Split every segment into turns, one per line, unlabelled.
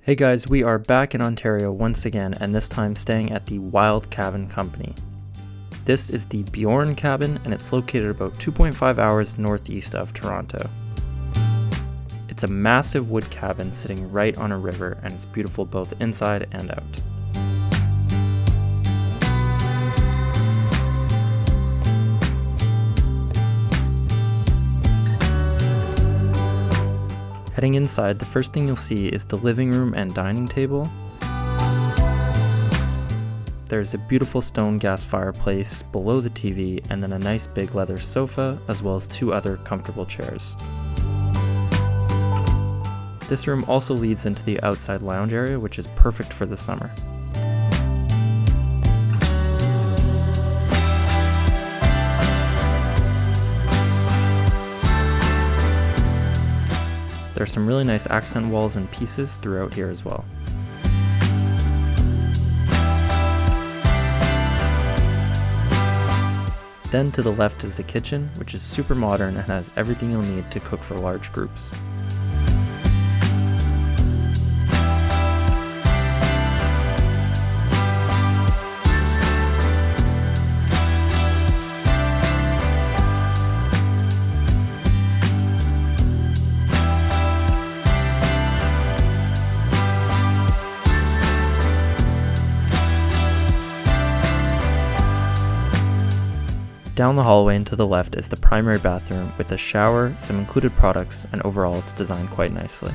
Hey guys, we are back in Ontario once again, and this time staying at the Wild Cabin Company. This is the Bjorn cabin, and it's located about 2.5 hours northeast of Toronto. It's a massive wood cabin sitting right on a river, and it's beautiful both inside and out. Heading inside, the first thing you'll see is the living room and dining table. There's a beautiful stone gas fireplace below the TV, and then a nice big leather sofa, as well as two other comfortable chairs. This room also leads into the outside lounge area, which is perfect for the summer. There are some really nice accent walls and pieces throughout here as well. Then to the left is the kitchen, which is super modern and has everything you'll need to cook for large groups. Down the hallway and to the left is the primary bathroom with a shower, some included products, and overall it's designed quite nicely.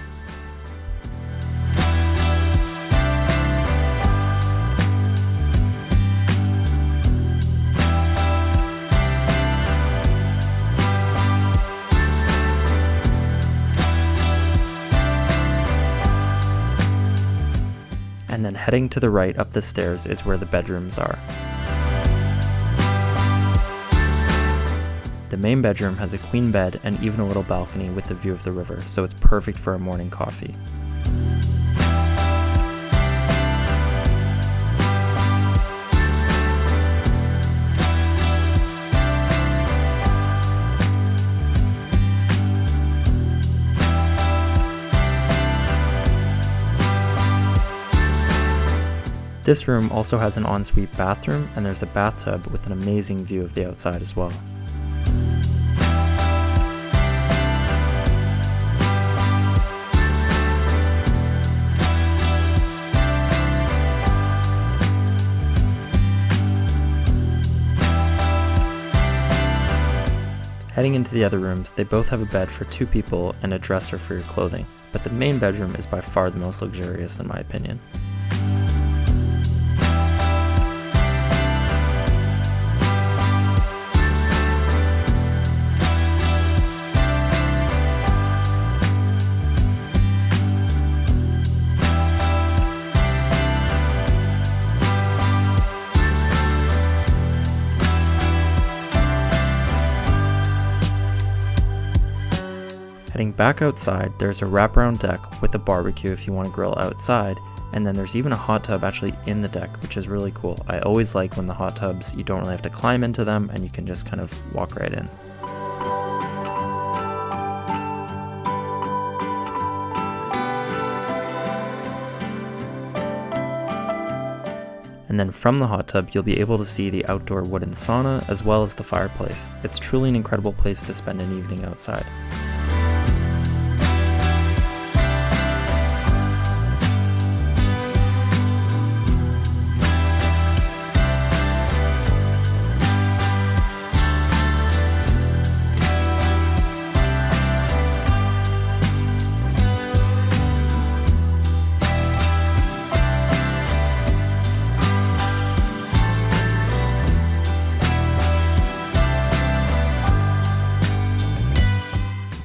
And then heading to the right up the stairs is where the bedrooms are. The main bedroom has a queen bed and even a little balcony with a view of the river, so it's perfect for a morning coffee. This room also has an ensuite bathroom, and there's a bathtub with an amazing view of the outside as well. Heading into the other rooms, they both have a bed for two people and a dresser for your clothing, but the main bedroom is by far the most luxurious in my opinion. Heading back outside, there's a wraparound deck with a barbecue if you want to grill outside, and then there's even a hot tub actually in the deck, which is really cool. I always like when the hot tubs, you don't really have to climb into them and you can just kind of walk right in. And then from the hot tub, you'll be able to see the outdoor wooden sauna as well as the fireplace. It's truly an incredible place to spend an evening outside.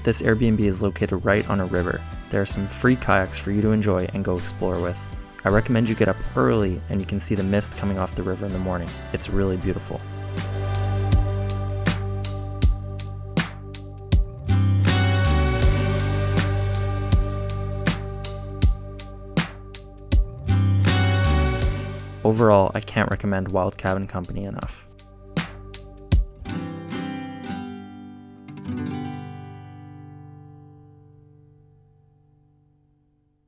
This Airbnb is located right on a river. There are some free kayaks for you to enjoy and go explore with. I recommend you get up early and you can see the mist coming off the river in the morning. It's really beautiful. Overall, I can't recommend Wild Cabin Company enough.